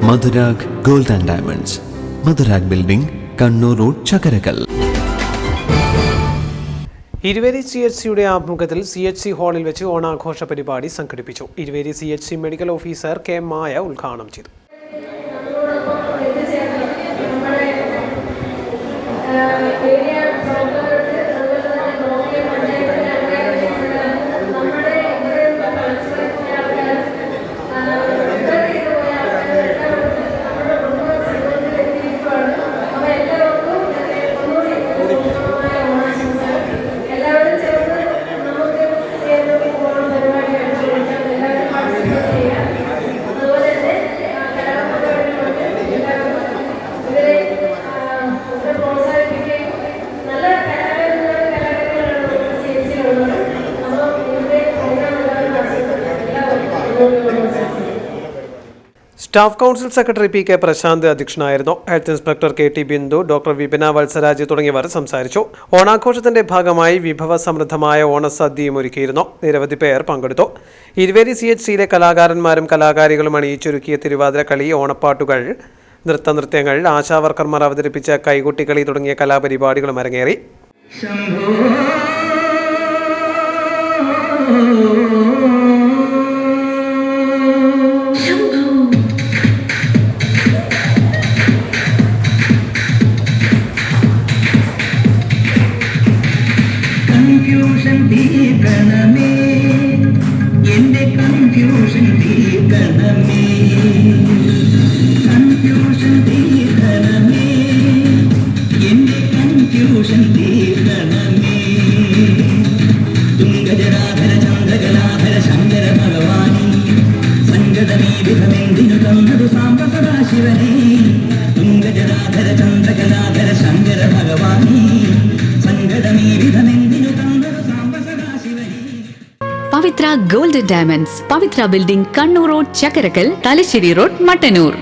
Madhurag gold and diamonds, Madhurag building, Kannur road, Chakkarakkal. Iruveri CHCയുടെ ആഭിമുഖ്യത്തിൽ CHC ഹാളിൽ വെച്ച് ഓണാഘോഷ പരിപാടി സംഘടിപ്പിച്ചു. Iruveri CHC medical officer K. Maya ഉദ്ഘാടനം ചെയ്തു. Staff council secretary P. K. Prashanth അധ്യക്ഷനായിരുന്നു. Health inspector K. T. Bindu, doctor Vipina Valsaraj തുടങ്ങിയവർ സംസാരിച്ചു. ഓണാഘോഷത്തിന്റെ ഭാഗമായി വിഭവ സമൃദ്ധമായ ഓണസദ്യയും ഒരുക്കിയിരുന്നു. നിരവധി പേർ പങ്കെടുത്തു. ഇരുവേരി CHCയിലെ കലാകാരന്മാരും കലാകാരികളും അണിയിച്ചൊരുക്കിയ തിരുവാതിരക്കളി, ഓണപ്പാട്ടുകൾ, നൃത്തനൃത്യങ്ങൾ, ആശാവർക്കർമാർ അവതരിപ്പിച്ച കൈകൊട്ടിക്കളി തുടങ്ങിയ കലാപരിപാടികളും അരങ്ങേറി. കൺഫ്യൂഷൻ തീർക്കണമേ, എന്റെ കൺഫ്യൂഷൻ തീർക്കണമേ, കൺഫ്യൂഷൻ തീർക്കണമേ, എന്റെ കൺഫ്യൂഷൻ തീർക്കണമേ. തുംഗജരാധര ചന്ദ്രകലാധര ശങ്കര ഭഗവാനി, സങ്കടമേ വിധമെന്തിനു തന്നതു സാംബ സദാശിവനേ. തുംഗജരാധര ചന്ദ്രകലാധര ശങ്കര ഭഗവാനി, സങ്കടമേ വിധമെന്തിനു തന്നതു സാംബ സദാശിവനേ. Pavithra gold and diamonds, Pavithra building, Kannur road, Chakkarakkal, Thalassery road, Mattannur.